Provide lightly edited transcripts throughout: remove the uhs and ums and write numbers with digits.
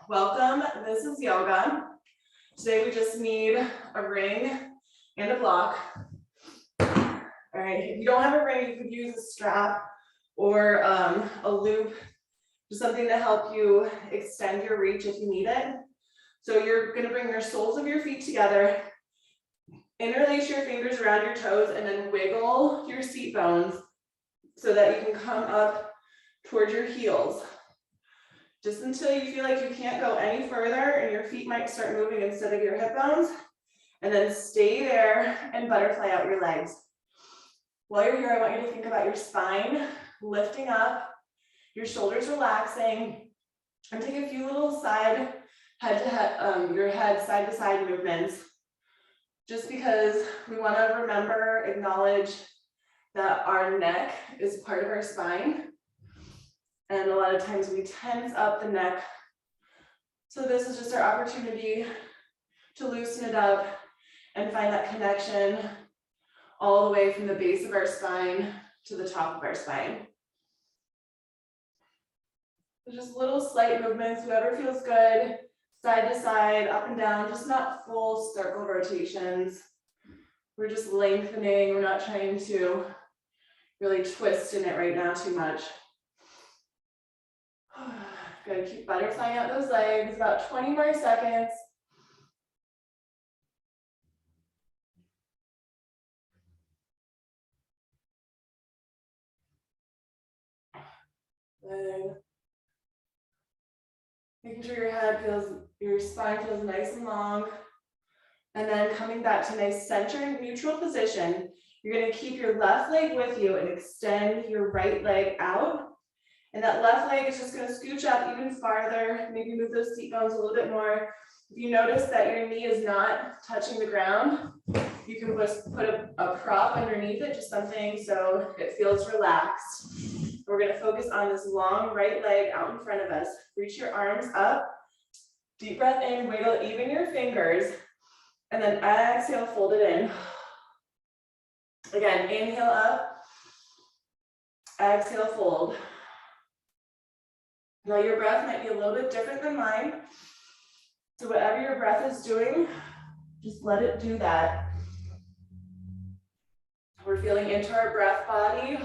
welcome. This is yoga. Today we just need a ring and a block. All right, if you don't have a ring, you could use a strap or a loop, just something to help you extend your reach if you need it. So you're gonna bring your soles of your feet together, interlace your fingers around your toes, and then wiggle your seat bones so that you can come up towards your heels. Just until you feel like you can't go any further and your feet might start moving instead of your hip bones. And then stay there and butterfly out your legs. While you're here, I want you to think about your spine lifting up, your shoulders relaxing, and take a few little side head to head, your head side to side movements. Just because we want to remember, acknowledge that our neck is part of our spine. And a lot of times we tense up the neck. So this is just our opportunity to loosen it up and find that connection all the way from the base of our spine to the top of our spine. So just little slight movements, whoever feels good, side to side, up and down, just not full circle rotations. We're just lengthening, we're not trying to really twist in it right now too much. Good, keep butterflying out those legs, about 20 more seconds. Good. Making sure your spine feels nice and long. And then coming back to nice center neutral position. You're gonna keep your left leg with you and extend your right leg out. And that left leg is just gonna scooch up even farther, maybe move those seat bones a little bit more. If you notice that your knee is not touching the ground, you can just put a prop underneath it, just something so it feels relaxed. We're gonna focus on this long right leg out in front of us. Reach your arms up, deep breath in, wiggle even your fingers, and then exhale, fold it in. Again, inhale up, exhale, fold. Now your breath might be a little bit different than mine. So whatever your breath is doing, just let it do that. We're feeling into our breath body.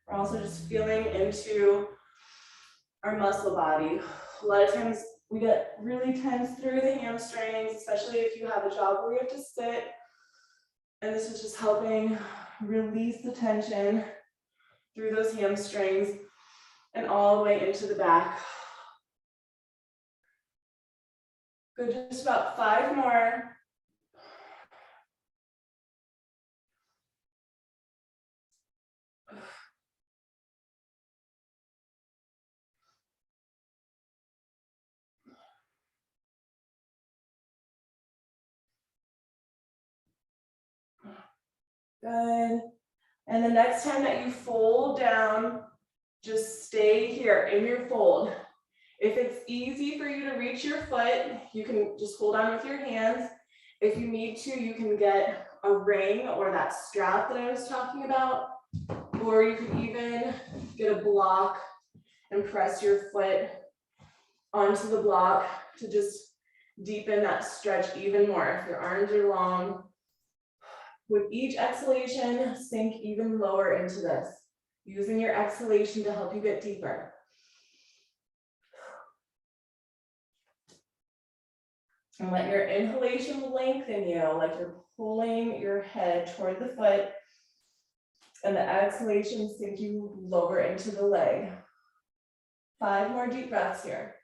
We're also just feeling into our muscle body. A lot of times we get really tense through the hamstrings, especially if you have a job where you have to sit. And this is just helping release the tension through those hamstrings and all the way into the back. Good, just about 5 more. Good. And the next time that you fold down, just stay here in your fold. If it's easy for you to reach your foot, you can just hold on with your hands. If you need to, you can get a ring or that strap that I was talking about, or you can even get a block and press your foot onto the block to just deepen that stretch even more. If your arms are long, with each exhalation, sink even lower into this, using your exhalation to help you get deeper. And let your inhalation lengthen you, like you're pulling your head toward the foot, and the exhalation sink you lower into the leg. 5 more deep breaths here.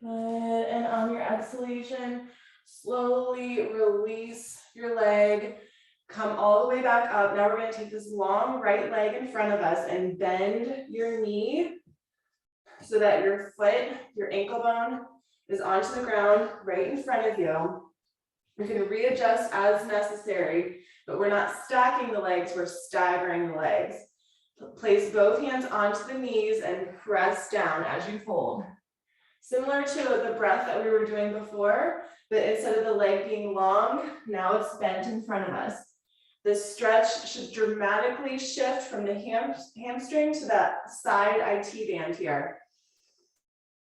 Good, and on your exhalation, slowly release your leg, come all the way back up. Now we're gonna take this long right leg in front of us and bend your knee so that your foot, your ankle bone is onto the ground right in front of you. You're gonna readjust as necessary, but we're not stacking the legs, we're staggering the legs. Place both hands onto the knees and press down as you fold. Similar to the breath that we were doing before, but instead of the leg being long, now it's bent in front of us. The stretch should dramatically shift from the hamstring to that side IT band here.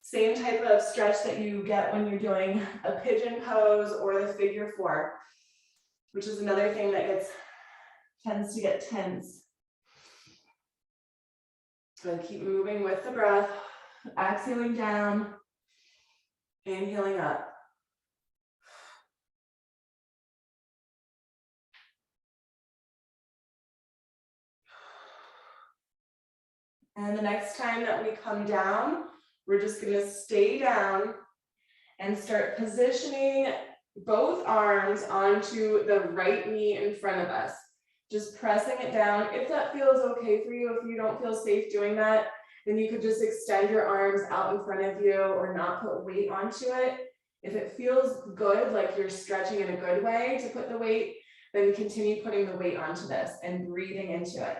Same type of stretch that you get when you're doing a pigeon pose or the figure four, which is another thing that tends to get tense. So keep moving with the breath, exhaling down, inhaling up. And the next time that we come down, we're just gonna stay down and start positioning both arms onto the right knee in front of us. Just pressing it down. If that feels okay for you, if you don't feel safe doing that, then you could just extend your arms out in front of you or not put weight onto it. If it feels good, like you're stretching in a good way to put the weight, then continue putting the weight onto this and breathing into it.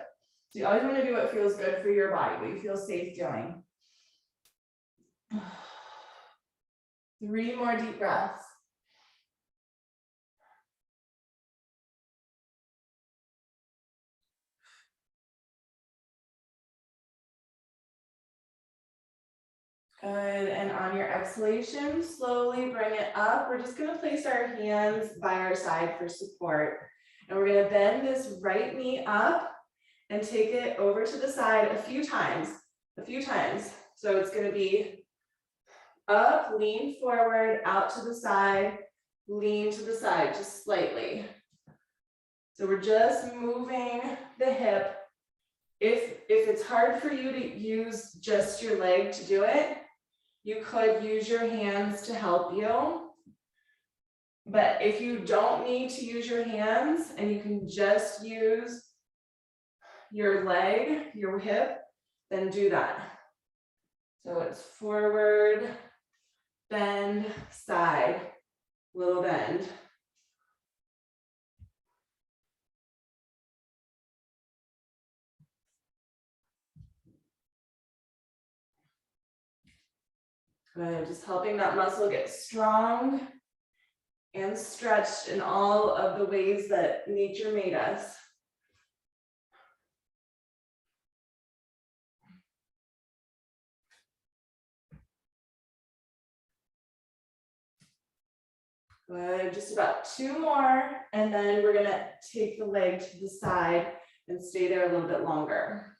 So you always want to do what feels good for your body, what you feel safe doing. 3 more deep breaths. Good, and on your exhalation, slowly bring it up. We're just gonna place our hands by our side for support. And we're gonna bend this right knee up and take it over to the side a few times. So it's gonna be up, lean forward, out to the side, lean to the side, just slightly. So we're just moving the hip. If it's hard for you to use just your leg to do it, you could use your hands to help you. But if you don't need to use your hands and you can just use your leg, your hip, then do that. So it's forward, bend, side, little bend. Good, just helping that muscle get strong and stretched in all of the ways that nature made us. Good, just about 2 more, and then we're gonna take the leg to the side and stay there a little bit longer.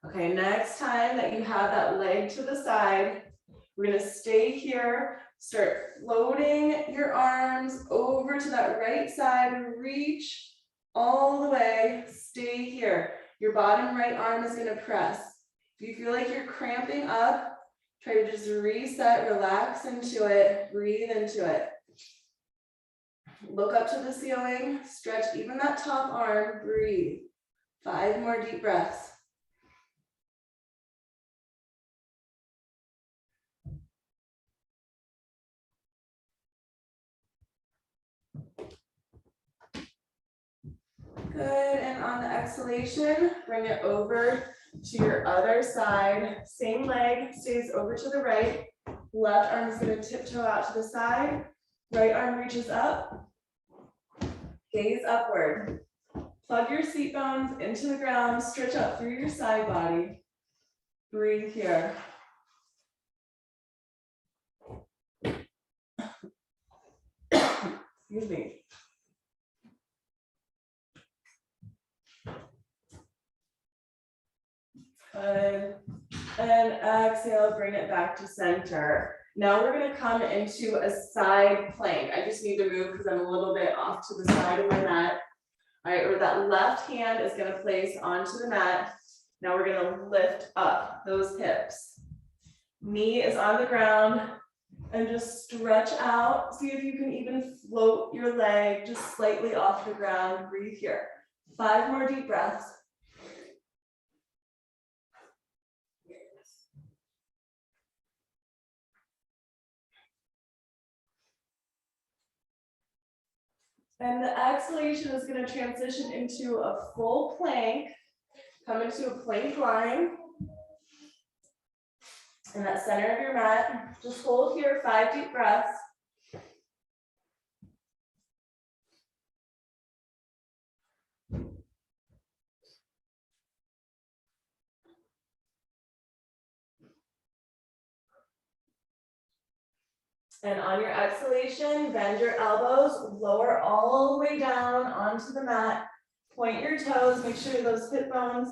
Okay, next time that you have that leg to the side, we're gonna stay here, start floating your arms over to that right side, reach all the way, stay here. Your bottom right arm is gonna press. If you feel like you're cramping up, try to just reset, relax into it, breathe into it. Look up to the ceiling, stretch even that top arm, breathe. 5 more deep breaths. Good, and on the exhalation, bring it over to your other side. Same leg stays over to the right. Left arm is gonna tiptoe out to the side. Right arm reaches up. Gaze upward. Plug your seat bones into the ground, stretch out through your side body. Breathe here. Excuse me. Good. And exhale, bring it back to center. Now we're gonna come into a side plank. I just need to move because I'm a little bit off to the side of my mat. All right, or that left hand is gonna place onto the mat. Now we're gonna lift up those hips. Knee is on the ground and just stretch out. See if you can even float your leg just slightly off the ground. Breathe here. 5 more deep breaths. And the exhalation is going to transition into a full plank. Come into a plank line. In that center of your mat, just hold here 5 deep breaths. And on your exhalation, bend your elbows, lower all the way down onto the mat. Point your toes, make sure those hip bones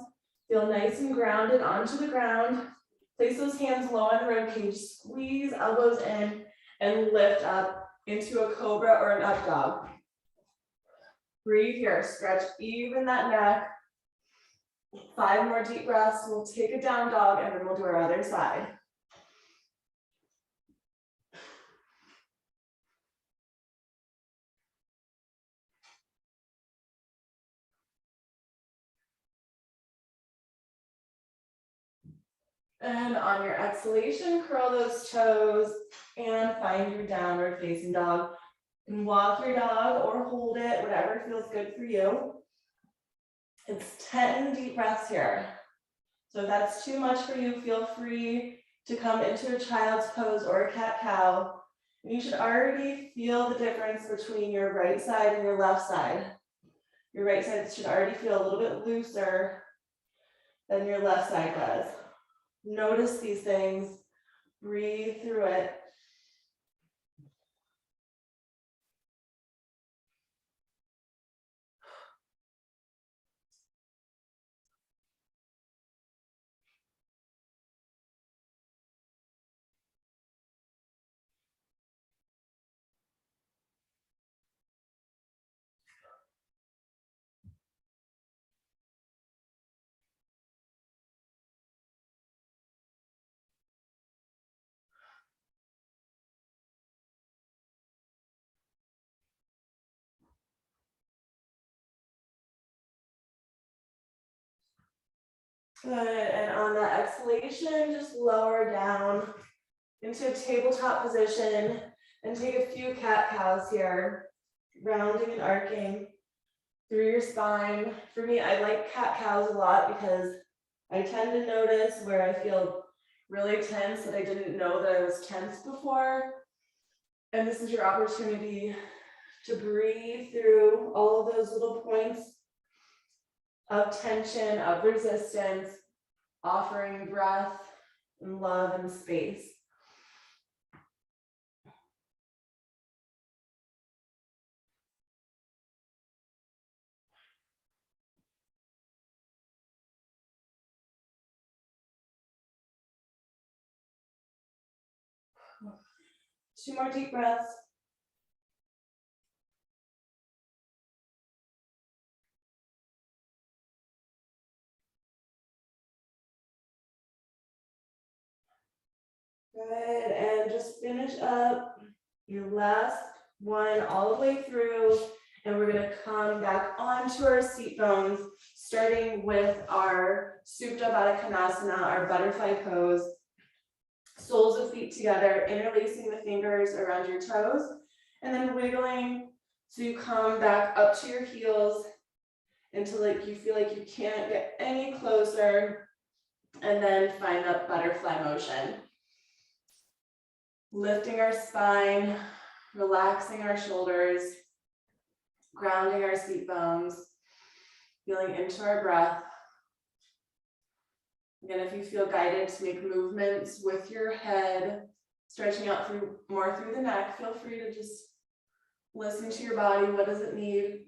feel nice and grounded onto the ground. Place those hands low on the rib cage, squeeze elbows in, and lift up into a cobra or an up dog. Breathe here, stretch even that neck. 5 more deep breaths, we'll take a down dog and then we'll do our other side. And on your exhalation, curl those toes and find your downward facing dog. And walk your dog or hold it, whatever feels good for you. It's 10 deep breaths here. So if that's too much for you, feel free to come into a child's pose or a cat-cow. You should already feel the difference between your right side and your left side. Your right side should already feel a little bit looser than your left side does. Notice these things, breathe through it. Good, and on that exhalation, just lower down into a tabletop position and take a few cat-cows here, rounding and arcing through your spine. For me, I like cat-cows a lot because I tend to notice where I feel really tense that I didn't know that I was tense before. And this is your opportunity to breathe through all of those little points of tension, of resistance, offering breath and love and space. Two more deep breaths. Good, and just finish up your last one all the way through, and we're gonna come back onto our seat bones, starting with our Supta Baddha Konasana, our butterfly pose. Soles of feet together, interlacing the fingers around your toes, and then wiggling so you come back up to your heels until you feel like you can't get any closer, and then find that butterfly motion. Lifting our spine, relaxing our shoulders, grounding our seat bones, feeling into our breath. Again, if you feel guided to make movements with your head, stretching out more through the neck, feel free to just listen to your body. What does it need?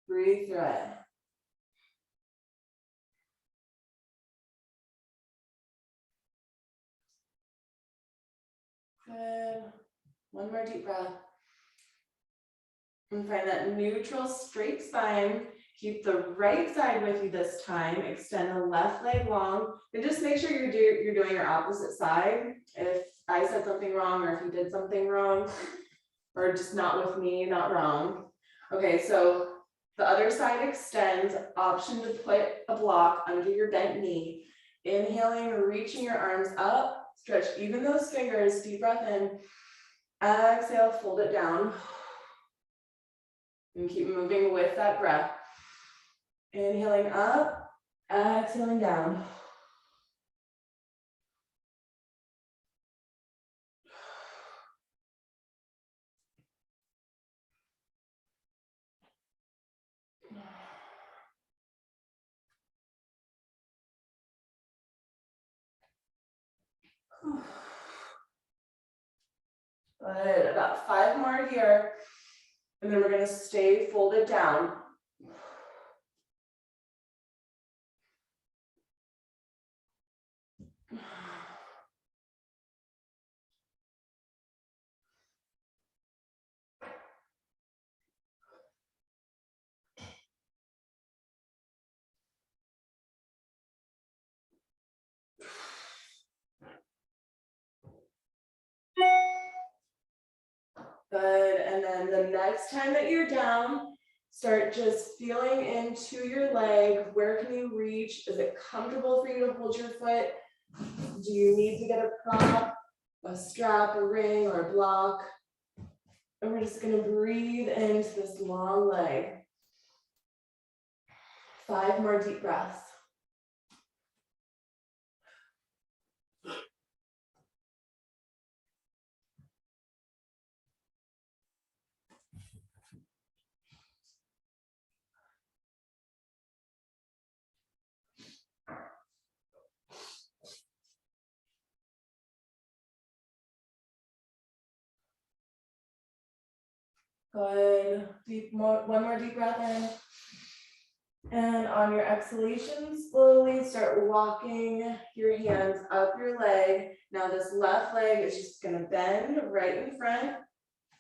Breathe through it. Good. One more deep breath. And find that neutral straight spine. Keep the right side with you this time. Extend the left leg long. And just make sure you're doing your opposite side. If I said something wrong or if you did something wrong, or just not with me, not wrong. Okay, so the other side extends. Option to put a block under your bent knee. Inhaling, reaching your arms up. Stretch even those fingers. Deep breath in. Exhale, fold it down. And keep moving with that breath. Inhaling up, exhaling down. Good, about 5 more here. And then we're gonna stay folded down. Good, and then the next time that you're down, start just feeling into your leg. Where can you reach? Is it comfortable for you to hold your foot? Do you need to get a prop, a strap, a ring, or a block? And we're just gonna breathe into this long leg. 5 more deep breaths. Good. One more deep breath in. And on your exhalation, slowly start walking your hands up your leg. Now this left leg is just gonna bend right in front.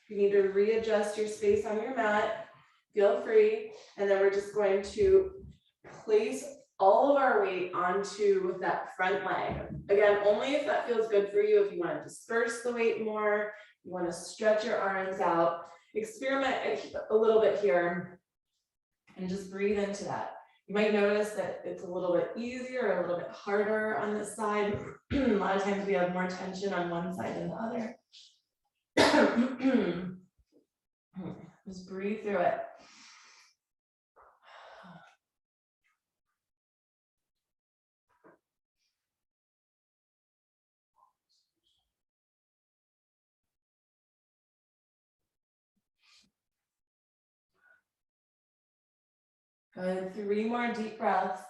If you need to readjust your space on your mat, feel free. And then we're just going to place all of our weight onto that front leg. Again, only if that feels good for you. If you want to disperse the weight more, you want to stretch your arms out, experiment a little bit here and just breathe into that. You might notice that it's a little bit easier or a little bit harder on this side. A lot of times we have more tension on one side than the other. Just breathe through it. Good, 3 more deep breaths.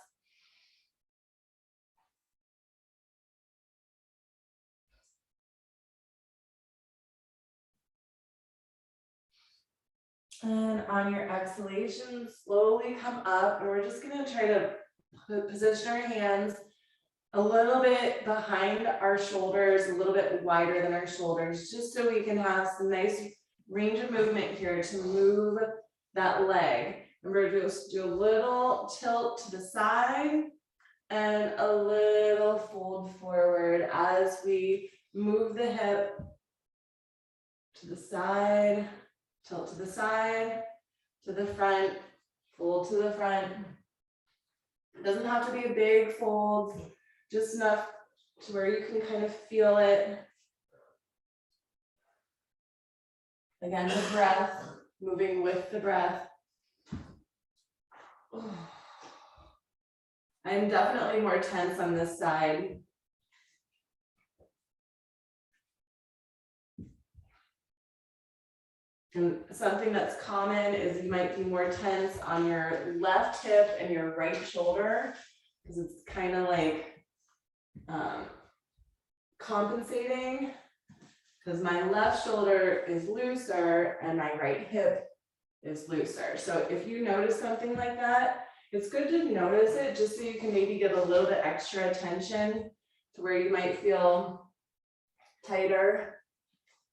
And on your exhalation, slowly come up, and we're just gonna try to position our hands a little bit behind our shoulders, a little bit wider than our shoulders, just so we can have some nice range of movement here to move that leg. And we're gonna just do a little tilt to the side and a little fold forward as we move the hip to the side, tilt to the side, to the front, fold to the front. It doesn't have to be a big fold, just enough to where you can kind of feel it. Again, the breath, moving with the breath. I'm definitely more tense on this side. And something that's common is you might be more tense on your left hip and your right shoulder, because it's kind of like compensating, because my left shoulder is looser and my right hip is looser. So if you notice something like that, it's good to notice it just so you can maybe give a little bit extra attention to where you might feel tighter.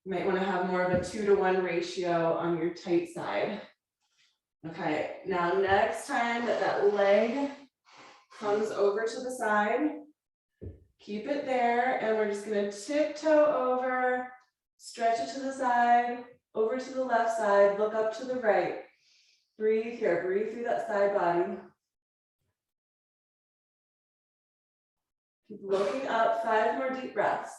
You might want to have more of a 2-to-1 ratio on your tight side. Okay, now next time that leg comes over to the side, keep it there, and we're just going to tiptoe over, stretch it to the side, over to the left side, look up to the right. Breathe here, breathe through that side body. Keep looking up, 5 more deep breaths.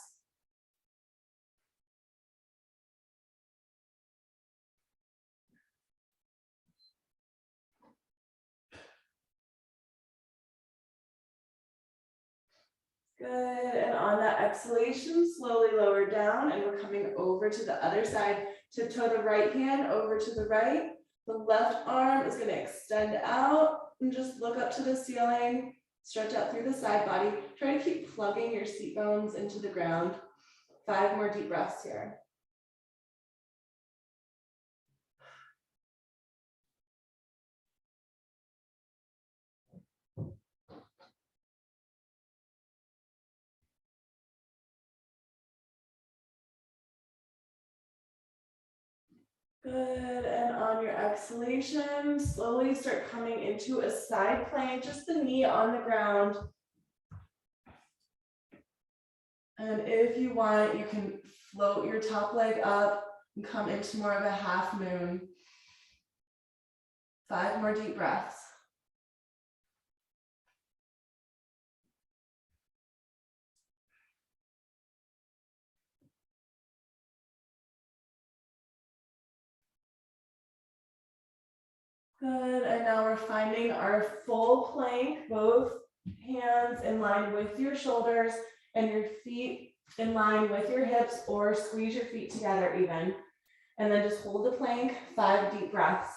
Good, and on that exhalation, slowly lower down, and we're coming over to the other side. Tiptoe the right hand over to the right. The left arm is gonna extend out and just look up to the ceiling. Stretch out through the side body. Try to keep plugging your seat bones into the ground. 5 more deep breaths here. Good, and on your exhalation, slowly start coming into a side plank, just the knee on the ground. And if you want, you can float your top leg up and come into more of a half moon. 5 more deep breaths. Good, and now we're finding our full plank, both hands in line with your shoulders and your feet in line with your hips, or squeeze your feet together even. And then just hold the plank, 5 deep breaths.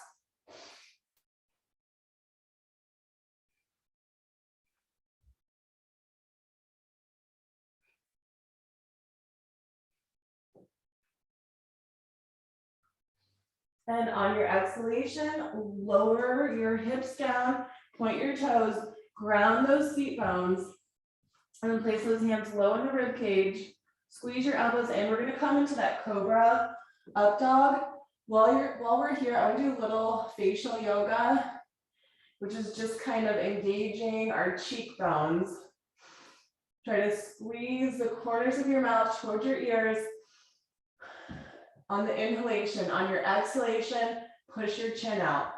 And on your exhalation, lower your hips down, point your toes, ground those seat bones, and then place those hands low in the rib cage. Squeeze your elbows in. We're gonna come into that cobra up dog. While we're here, I wanna do a little facial yoga, which is just kind of engaging our cheekbones. Try to squeeze the corners of your mouth towards your ears. On the inhalation, on your exhalation, push your chin out.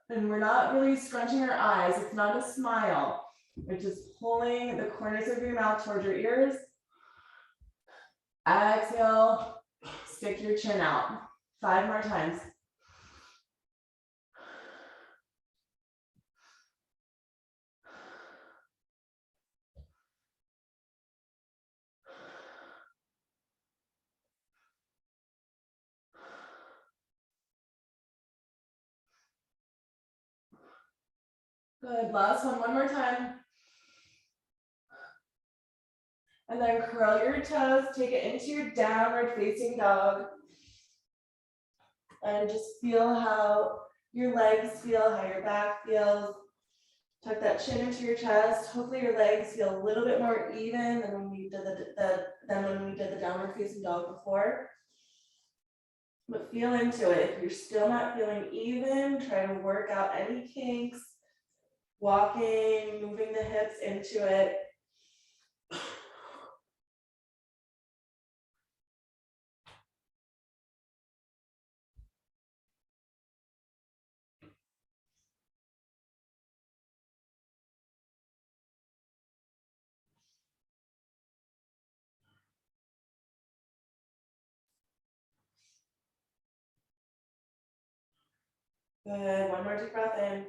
And we're not really scrunching our eyes. It's not a smile. We're just pulling the corners of your mouth towards your ears. Exhale, stick your chin out. 5 more times. Good, last one more time. And then curl your toes, take it into your downward facing dog. And just feel how your legs feel, how your back feels. Tuck that chin into your chest. Hopefully your legs feel a little bit more even than when we did the downward facing dog before. But feel into it. If you're still not feeling even, try to work out any kinks. Walking, moving the hips into it. Good, one more deep breath in.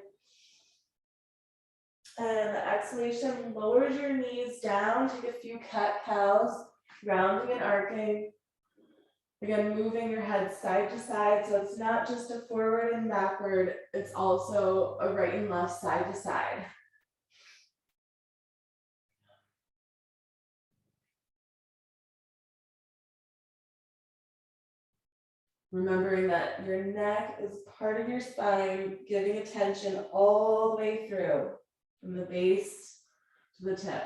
And the exhalation lowers your knees down, take a few cat cows, rounding and arcing. Again, moving your head side to side, so it's not just a forward and backward, it's also a right and left, side to side. Remembering that your neck is part of your spine, giving attention all the way through, from the base to the tip.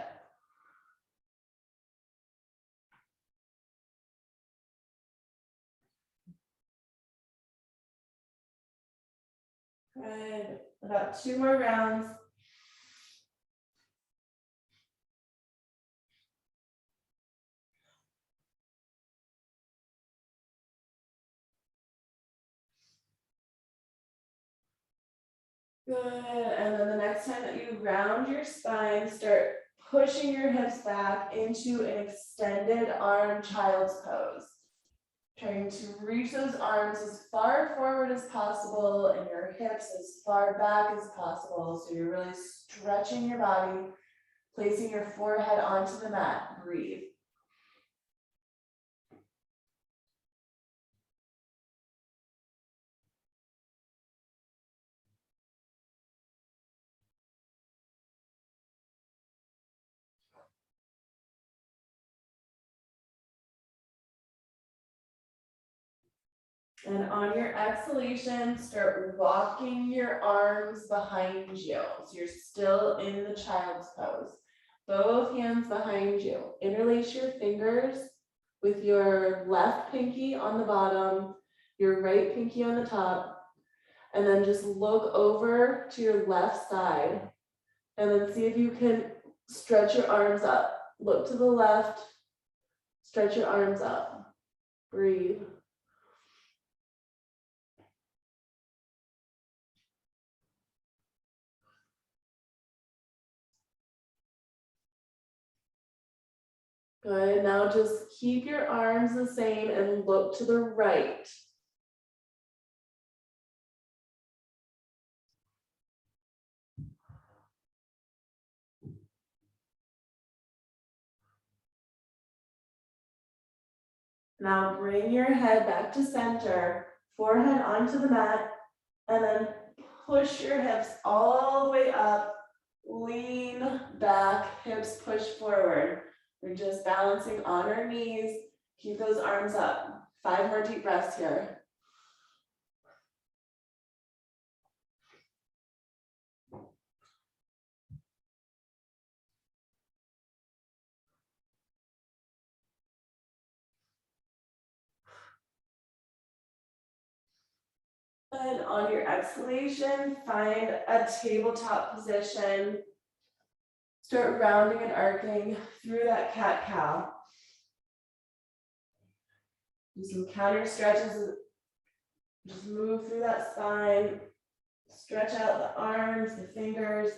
Good, about 2 more rounds. Good, and then the next time that you round your spine, start pushing your hips back into an extended arm child's pose. Trying to reach those arms as far forward as possible and your hips as far back as possible. So you're really stretching your body. Placing your forehead onto the mat, breathe. And on your exhalation, start walking your arms behind you. So you're still in the child's pose. Both hands behind you. Interlace your fingers with your left pinky on the bottom, your right pinky on the top, and then just look over to your left side and then see if you can stretch your arms up. Look to the left, stretch your arms up, breathe. Good, now just keep your arms the same and look to the right. Now bring your head back to center, forehead onto the mat, and then push your hips all the way up, lean back, hips push forward. We're just balancing on our knees, keep those arms up. 5 more deep breaths here. And on your exhalation, find a tabletop position. Start rounding and arcing through that cat-cow. Do some counter stretches. Just move through that spine. Stretch out the arms, the fingers.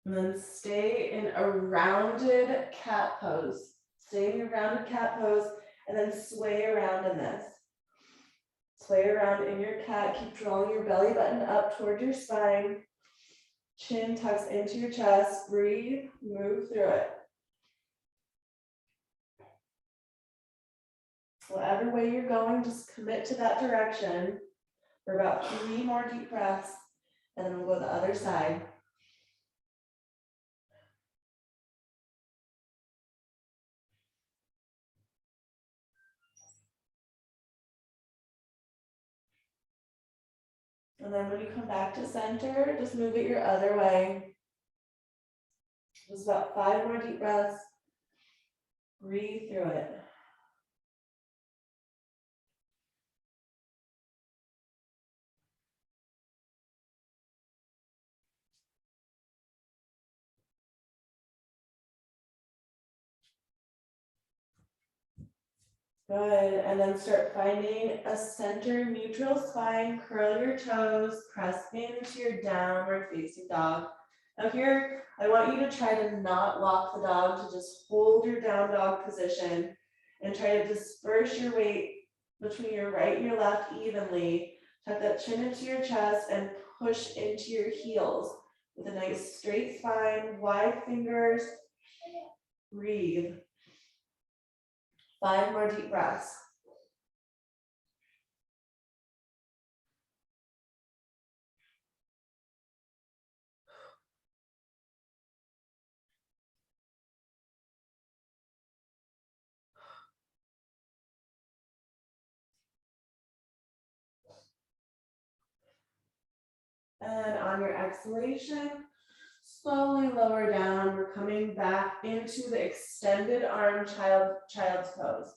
And then stay in a rounded cat pose. Stay in your rounded cat pose and then sway around in this. Sway around in your cat. Keep drawing your belly button up toward your spine. Chin tucks into your chest. Breathe, move through it. Whatever way you're going, just commit to that direction for about 3 more deep breaths, and then we'll go the other side. And then when you come back to center, just move it your other way. Just about 5 more deep breaths. Breathe through it. Good, and then start finding a center neutral spine, curl your toes, press into your downward facing dog. Now here, I want you to try to not walk the dog, to just hold your down dog position and try to disperse your weight between your right and your left evenly. Tuck that chin into your chest and push into your heels with a nice straight spine, wide fingers. Breathe. 5 more deep breaths. And on your exhalation, slowly lower down. We're coming back into the extended arm child's pose.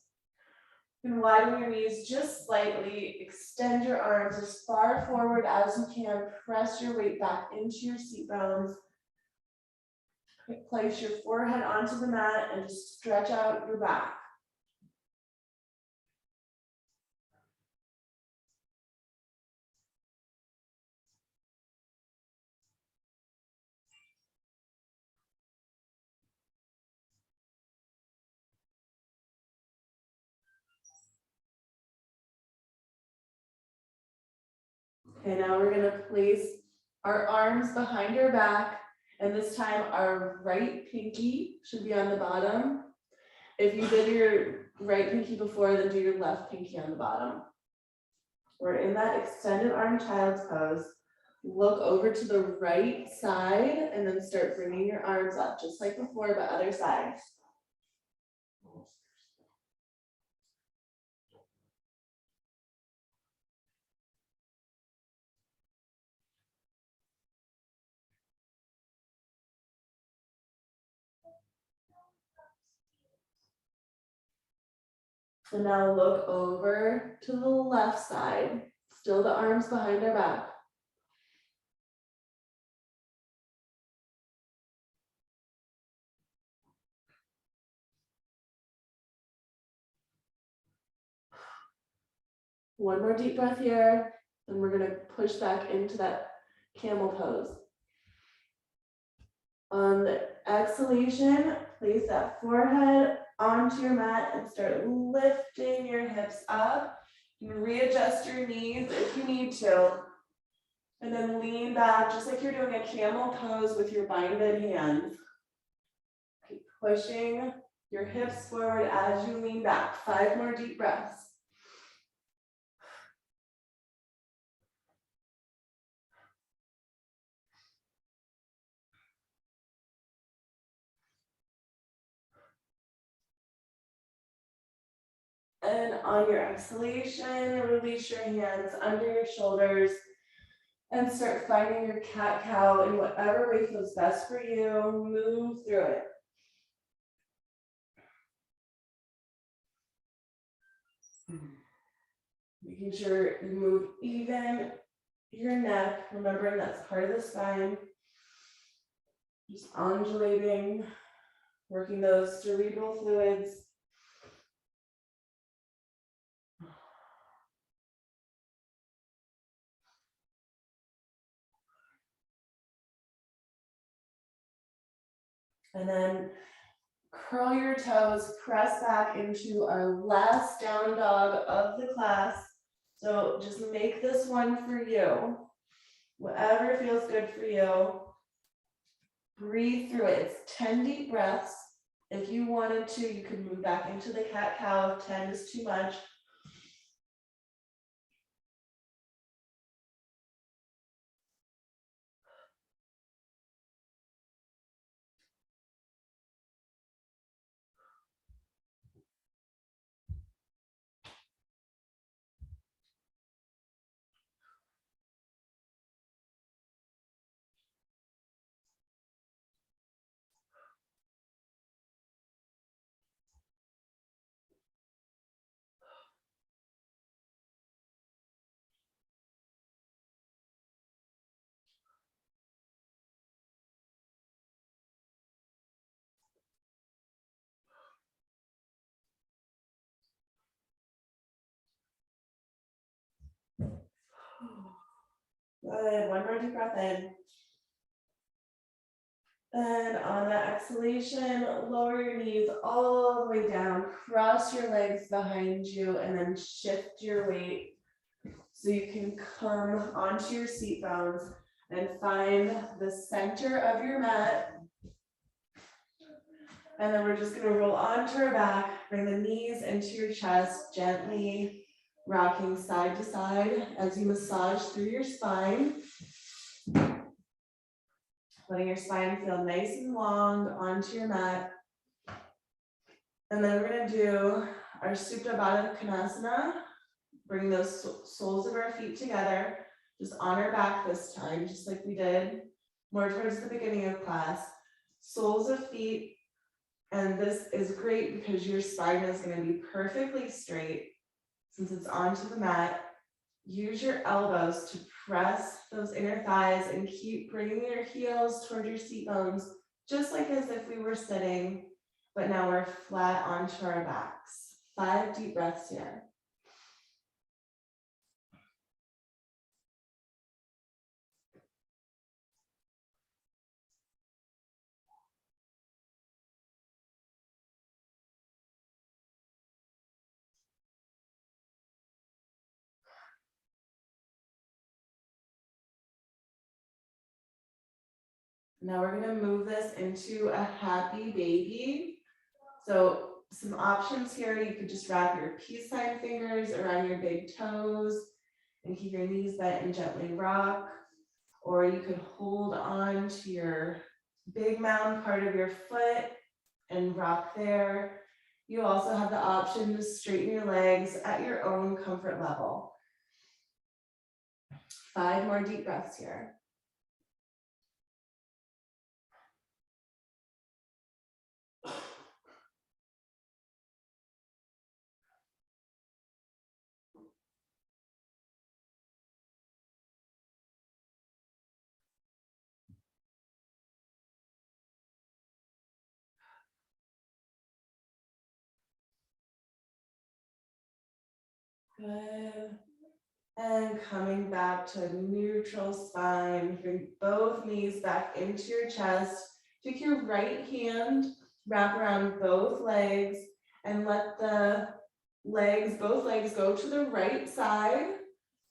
You can widen your knees just slightly, extend your arms as far forward as you can, press your weight back into your seat bones. Place your forehead onto the mat and just stretch out your back. Okay, now we're gonna place our arms behind our back, and this time our right pinky should be on the bottom. If you did your right pinky before, then do your left pinky on the bottom. We're in that extended arm child's pose. Look over to the right side and then start bringing your arms up, just like before, but other side. So now look over to the left side, still the arms behind our back. One more deep breath here, and we're gonna push back into that camel pose. On the exhalation, place that forehead onto your mat and start lifting your hips up. You can readjust your knees if you need to. And then lean back, just like you're doing a camel pose with your binded hands. Keep pushing your hips forward as you lean back. 5 more deep breaths. And on your exhalation, release your hands under your shoulders and start finding your cat-cow in whatever way feels best for you. Move through it. Making sure you move even your neck, remembering that's part of the spine. Just undulating, working those cerebral fluids. And then curl your toes, press back into our last down dog of the class. So just make this one for you. Whatever feels good for you. Breathe through it. It's 10 deep breaths. If you wanted to, you could move back into the cat-cow if 10 is too much. Good. One more deep breath in. And on that exhalation, lower your knees all the way down, cross your legs behind you, and then shift your weight so you can come onto your seat bones and find the center of your mat. And then we're just going to roll onto our back, bring the knees into your chest, gently rocking side to side as you massage through your spine. Letting your spine feel nice and long onto your mat. And then we're going to do our Supta Baddha Konasana. Bring those soles of our feet together, just on our back this time, just like we did more towards the beginning of class. Soles of feet. And this is great because your spine is going to be perfectly straight since it's onto the mat. Use your elbows to press those inner thighs and keep bringing your heels toward your seat bones, just like as if we were sitting, but now we're flat onto our backs. 5 deep breaths here. Now we're gonna move this into a happy baby. So some options here, you could just wrap your peace sign fingers around your big toes and keep your knees bent and gently rock. Or you could hold on to your big mound part of your foot and rock there. You also have the option to straighten your legs at your own comfort level. 5 more deep breaths here. Good. And coming back to a neutral spine, bring both knees back into your chest. Take your right hand, wrap around both legs, and let the both legs go to the right side.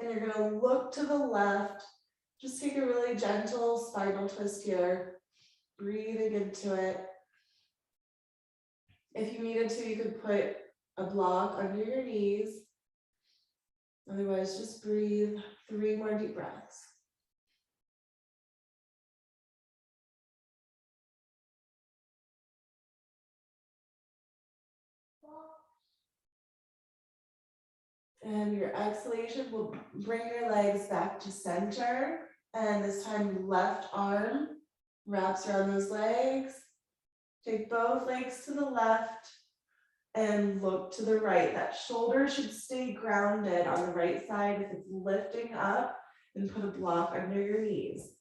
And you're gonna look to the left. Just take a really gentle spinal twist here, breathing into it. If you needed to, you could put a block under your knees. Otherwise, just breathe. 3 more deep breaths. And your exhalation will bring your legs back to center. And this time, left arm wraps around those legs. Take both legs to the left and look to the right. That shoulder should stay grounded on the right side. If it's lifting up, then put a block under your knees.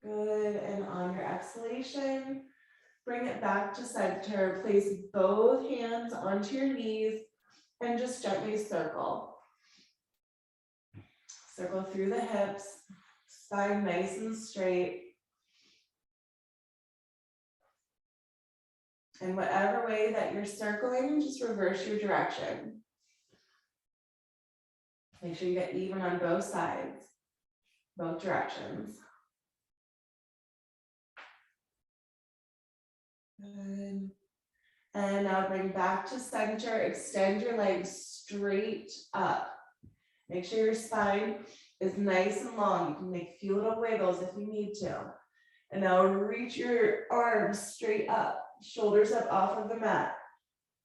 Good, and on your exhalation, bring it back to center. Place both hands onto your knees and just gently circle. Circle through the hips, spine nice and straight. And whatever way that you're circling, just reverse your direction. Make sure you get even on both sides, both directions. Good. And now bring back to center, extend your legs straight up. Make sure your spine is nice and long. You can make a few little wiggles if you need to. And now reach your arms straight up, shoulders up off of the mat.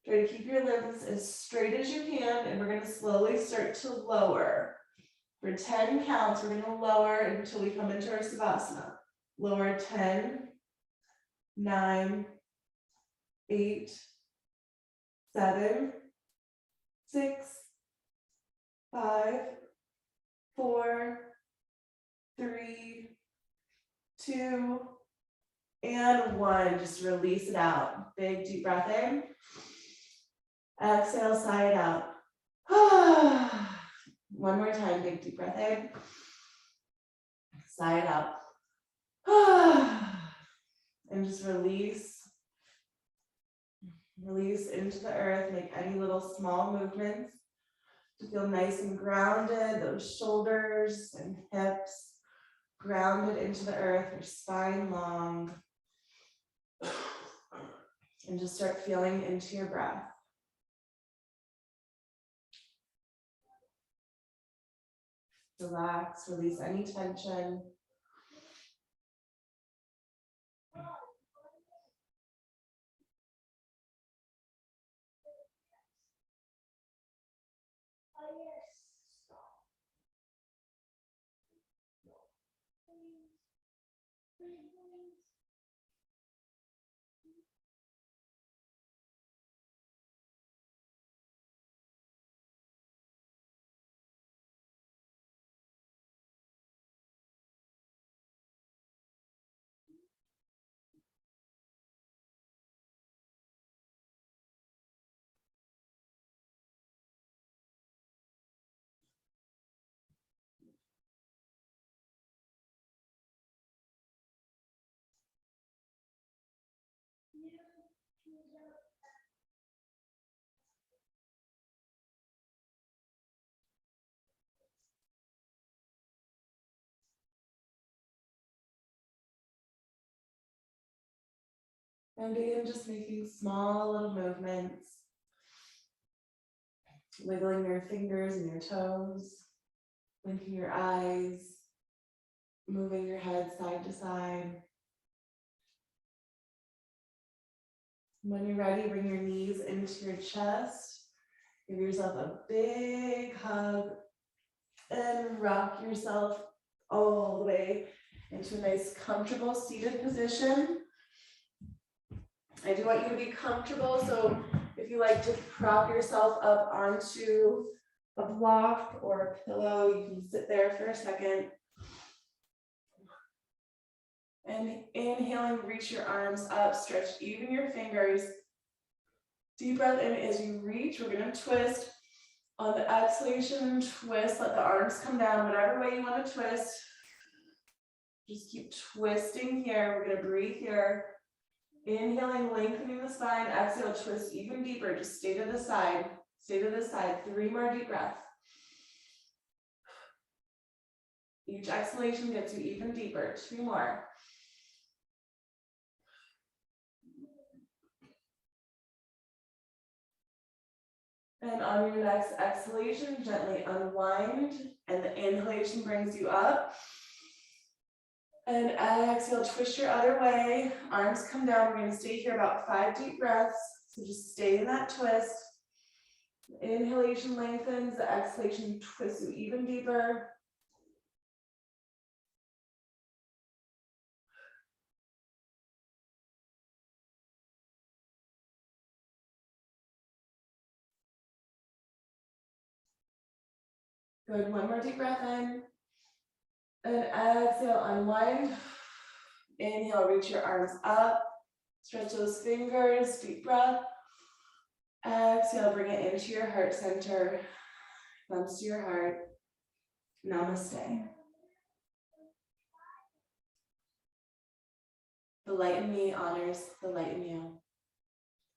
Try to keep your limbs as straight as you can, and we're gonna slowly start to lower. For 10 counts, we're gonna lower until we come into our Savasana. Lower 10, 9, 8, 7, 6, 5, 4, 3, 2, and 1. Just release it out. Big deep breath in. Exhale, sigh it out. One more time, big deep breath in. Sigh it out. And just release. Release into the earth. Make any little small movements to feel nice and grounded. Those shoulders and hips grounded into the earth, your spine long. And just start feeling into your breath. Relax, release any tension. And begin just making small little movements. Wiggling your fingers and your toes. Blinking your eyes. Moving your head side to side. When you're ready, bring your knees into your chest. Give yourself a big hug and rock yourself all the way into a nice comfortable seated position. I do want you to be comfortable, so if you like to prop yourself up onto a block or a pillow, you can sit there for a second. And inhaling, reach your arms up, stretch even your fingers. Deep breath in as you reach, we're gonna twist. On the exhalation, twist, let the arms come down, whatever way you wanna twist. Just keep twisting here, we're gonna breathe here. Inhaling, lengthening the spine, exhale, twist even deeper, just stay to the side, 3 more deep breaths. Each exhalation gets you even deeper, 2 more. And on your next exhalation, gently unwind, and the inhalation brings you up. And exhale, twist your other way, arms come down. We're gonna stay here about 5 deep breaths. So just stay in that twist. The inhalation lengthens, the exhalation twists you even deeper. Good, 1 more deep breath in. And exhale, unwind. Inhale, reach your arms up. Stretch those fingers, deep breath. Exhale, bring it into your heart center. Thumbs to your heart. Namaste. The light in me honors the light in you.